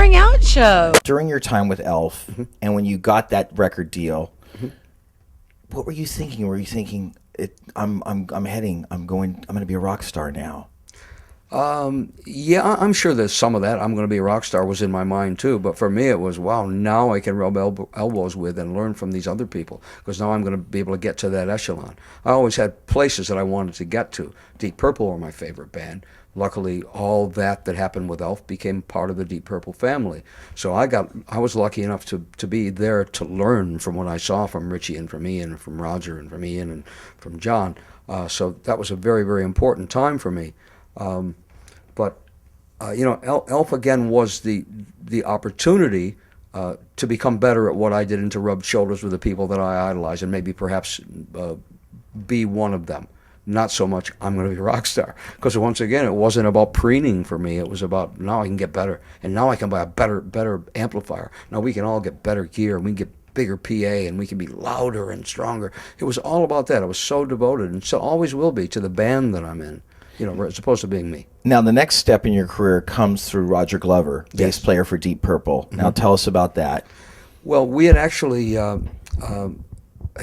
Starring Out show. During your time with Elf, and when you got that record deal, what were you thinking? Were you thinking, I'm going to be a rock star now? Yeah, I'm sure there's some of that. I'm going to be a rock star was in my mind too. But for me, it was, wow, now I can rub elbows with and learn from these other people, because now I'm going to be able to get to that echelon. I always had places that I wanted to get to. Deep Purple were my favorite band. Luckily, all that happened with Elf became part of the Deep Purple family. So I was lucky enough to be there to learn from what I saw from Richie and from Ian and from Roger and from Ian and from John. So that was a very, very important time for me. But Elf again was the opportunity to become better at what I did and to rub shoulders with the people that I idolized and maybe perhaps be one of them. Not so much I'm going to be a rock star, because once again it wasn't about preening for me. It was about, now I can get better, and now I can buy a better amplifier. Now we can all get better gear, and we can get bigger PA, and we can be louder and stronger. It was all about that. I was so devoted, and so always will be, to the band that I'm in, as opposed to being me. Now, the next step in your career comes through Roger Glover, bass player for Deep Purple. Now, tell us about that. Well, we had actually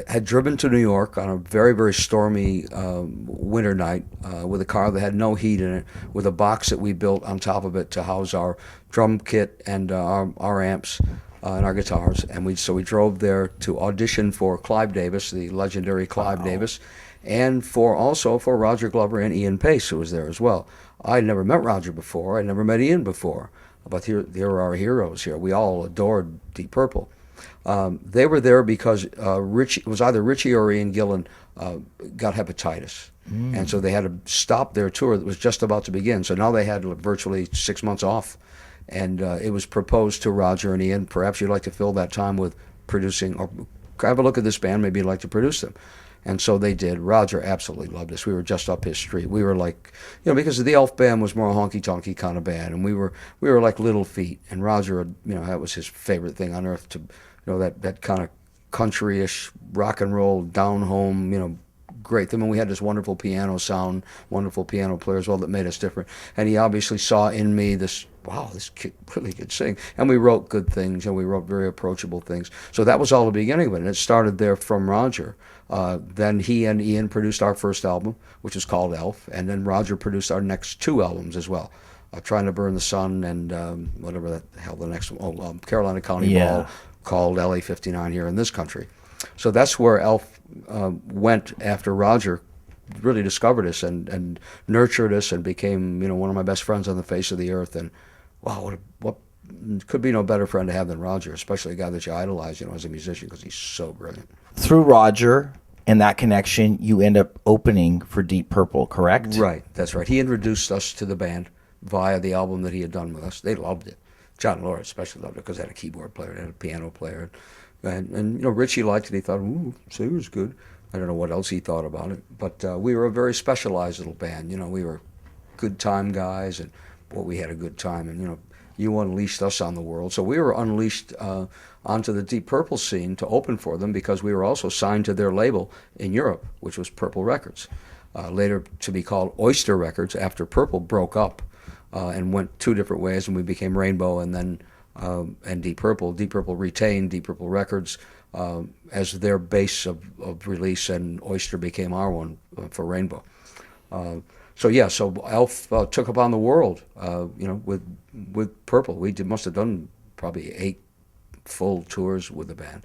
had driven to New York on a very, very stormy winter night with a car that had no heat in it, with a box that we built on top of it to house our drum kit and our amps and our guitars. And we drove there to audition for Clive Davis, the legendary Clive Davis, and also for Roger Glover and Ian Pace, who was there as well. I'd never met Roger before. I'd never met Ian before. But here are our heroes here. We all adored Deep Purple. They were there because it was either Richie or Ian Gillan got hepatitis. And so they had to stop their tour that was just about to begin. So now they had virtually 6 months off. And it was proposed to Roger and Ian, perhaps you'd like to fill that time with producing, or have a look at this band, maybe you'd like to produce them. And so they did. Roger absolutely loved us. We were just up his street. We were like, because the Elf band was more a honky-tonky kind of band, and we were like Little Feat. And Roger, that was his favorite thing on earth, to, that kind of country-ish rock and roll, down home, great thing. And we had this wonderful piano sound, wonderful piano player as well that made us different. And he obviously saw in me this, wow, this kid really could sing. And we wrote good things, and we wrote very approachable things. So that was all the beginning of it, and it started there from Roger. Then he and Ian produced our first album, which is called Elf, and then Roger produced our next two albums as well, Trying to Burn the Sun and whatever the hell the next one, Carolina County Ball, called LA 59 here in this country. So that's where Elf went after Roger really discovered us and nurtured us and became, one of my best friends on the face of the earth. And wow, what could be no better friend to have than Roger, especially a guy that you idolize, as a musician, because he's so brilliant. Through Roger and that connection, you end up opening for Deep Purple, correct? Right, that's right. He introduced us to the band via the album that he had done with us. They loved it. John and Laura especially loved it because they had a keyboard player, they had a piano player. And Richie liked it. He thought, ooh, Singer's good. I don't know what else he thought about it. But we were a very specialized little band. We were good time guys, and boy, we had a good time. And, you unleashed us on the world. So we were unleashed onto the Deep Purple scene to open for them, because we were also signed to their label in Europe, which was Purple Records. Later to be called Oyster Records after Purple broke up and went two different ways, and we became Rainbow and then and Deep Purple. Deep Purple retained Deep Purple Records as their base of release, and Oyster became our one for Rainbow. So Elf took upon the world, with Purple. We must have done probably 8 full tours with the band,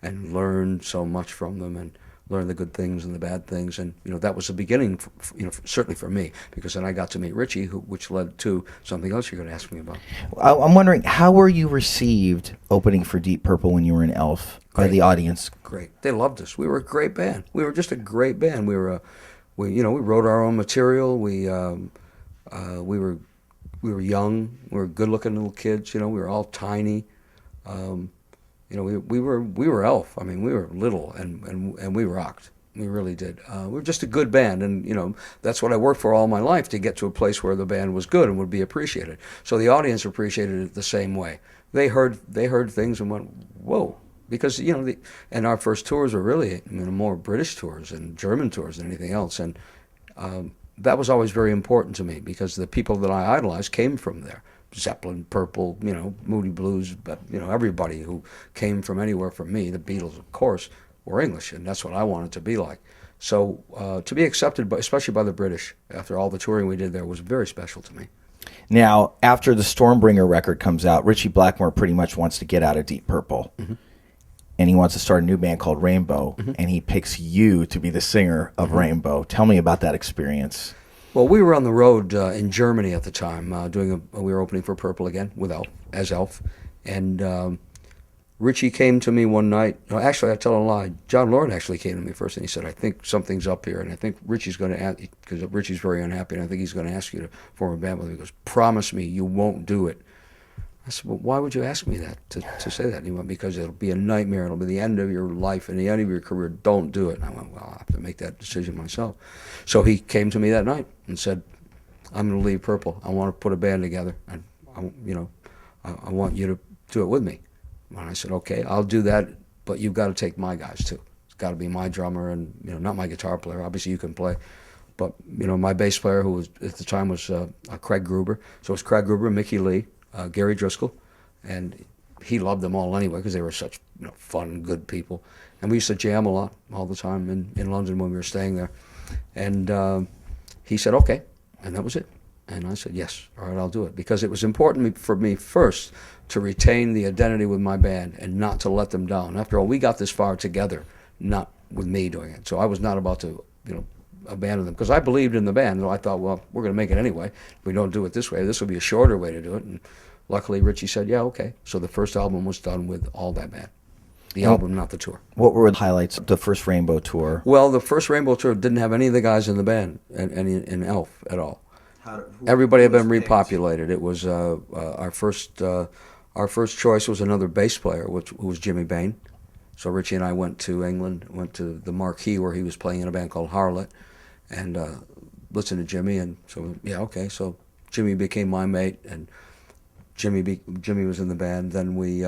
and learned so much from them, and learned the good things and the bad things. And that was the beginning, certainly for me, because then I got to meet Richie, which led to something else you're going to ask me about. I'm wondering, how were you received opening for Deep Purple when you were in Elf by the audience? Great. They loved us. We were a great band. We were just a great band. We wrote our own material. We were young. We were good-looking little kids. We were all tiny. We were Elf. I mean, we were little, and we rocked. We really did. We were just a good band, and that's what I worked for all my life, to get to a place where the band was good and would be appreciated. So the audience appreciated it the same way. They heard things and went, whoa. Because, and our first tours were really more British tours and German tours than anything else. And that was always very important to me, because the people that I idolized came from there. Zeppelin, Purple, Moody Blues, but everybody who came from anywhere from me, the Beatles, of course, were English, and that's what I wanted to be like. So to be accepted, especially by the British, after all the touring we did there, was very special to me. Now, after the Stormbringer record comes out, Ritchie Blackmore pretty much wants to get out of Deep Purple. Mm-hmm. And he wants to start a new band called Rainbow, mm-hmm. and he picks you to be the singer of mm-hmm. Rainbow. Tell me about that experience. Well, we were on the road in Germany at the time, we were opening for Purple again with Elf, and Ritchie came to me one night. No, actually, I tell a lie. John Lord actually came to me first, and he said, "I think something's up here, and I think Ritchie's going to ask, because Ritchie's very unhappy, and I think he's going to ask you to form a band with me." He goes, "Promise me you won't do it." I said, "Well, why would you ask me that, to say that?" He went, "Because it'll be a nightmare. It'll be the end of your life and the end of your career. Don't do it." And I went, "Well, I'll have to make that decision myself." So he came to me that night and said, "I'm going to leave Purple. I want to put a band together. And I want you to do it with me." And I said, "Okay, I'll do that, but you've got to take my guys too. It's got to be my drummer and not my guitar player. Obviously, you can play, but my bass player, who was at the time was Craig Gruber. So it was Craig Gruber, Mickey Lee, Gary Driscoll, and he loved them all anyway because they were such fun, good people. And we used to jam a lot all the time in London when we were staying there. And he said, "Okay," and that was it. And I said, "Yes, all right, I'll do it," because it was important for me first to retain the identity with my band and not to let them down. After all, we got this far together, not with me doing it. So I was not about to, abandon them, because I believed in the band. And I thought, well, we're going to make it anyway. If we don't do it this way, this will be a shorter way to do it. And luckily, Ritchie said, "Yeah, okay." So the first album was done with all that band. The album, not the tour. What were the highlights of the first Rainbow tour? Well, the first Rainbow tour didn't have any of the guys in the band, in Elf at all. Everybody had been repopulated. It was our first choice was another bass player, who was Jimmy Bain. So Ritchie and I went to England, went to the Marquee where he was playing in a band called Harlot, and listened to Jimmy. And so okay. So Jimmy became my mate, and Jimmy was in the band. Then we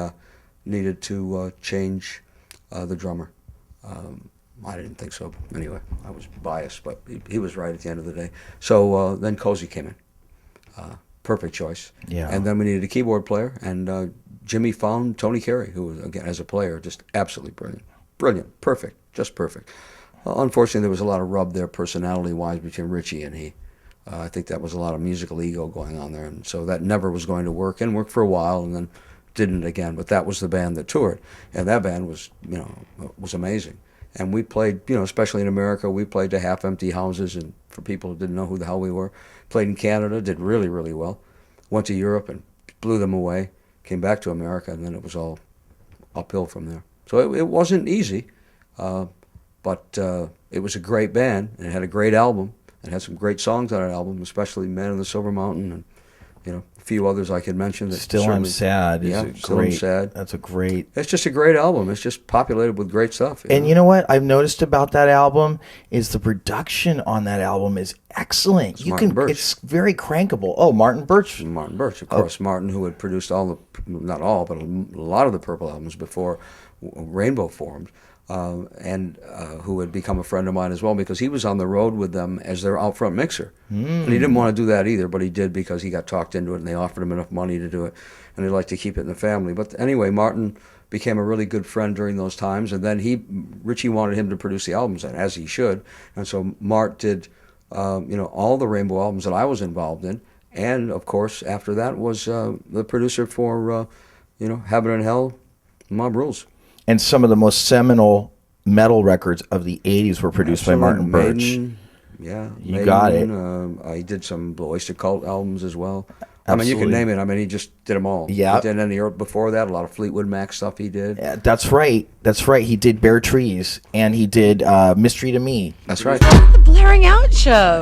needed to change the drummer. I didn't think so. Anyway, I was biased, but he was right at the end of the day. So then Cozy came in. Perfect choice. Yeah. And then we needed a keyboard player, and Jimmy found Tony Carey, who was, again, as a player, just absolutely brilliant. Brilliant. Perfect. Just perfect. Unfortunately, there was a lot of rub there personality-wise between Ritchie and he. I think that was a lot of musical ego going on there, and so that never was going to work, and worked for a while, and then didn't again. But that was the band that toured, and that band was, was amazing. And we played, especially in America, we played to half-empty houses, and for people who didn't know who the hell we were. Played in Canada, did really, really well. Went to Europe and blew them away. Came back to America, and then it was all uphill from there. So it wasn't easy, but it was a great band, and it had a great album, and had some great songs on that album, especially Man of the Silver Mountain, and a few others I could mention. That Still I'm Sad. Still I'm Sad. That's a great... It's just a great album. It's just populated with great stuff. And you know what I've noticed about that album is the production on that album is excellent. It's very crankable. Oh, Martin Birch. Martin Birch, of course. Martin, who had produced not all, but a lot of the Purple albums before Rainbow formed. And who had become a friend of mine as well, because he was on the road with them as their out front mixer. And he didn't want to do that either, but he did because he got talked into it, and they offered him enough money to do it, and he'd like to keep it in the family. But anyway, Martin became a really good friend during those times, and then Ritchie wanted him to produce the albums, as he should, and so Mart did all the Rainbow albums that I was involved in, and of course after that was the producer for Heaven and Hell, Mob Rules. And some of the most seminal metal records of the 80s were produced by Martin Birch. Maiden, yeah. You got it. I did some Blue Oyster Cult albums as well. Absolutely. I mean, you can name it. I mean, he just did them all. Yeah. He did any before that, a lot of Fleetwood Mac stuff he did. Yeah, that's right. That's right. He did Bare Trees, and he did Mystery to Me. That's right. The Blaring Out Show.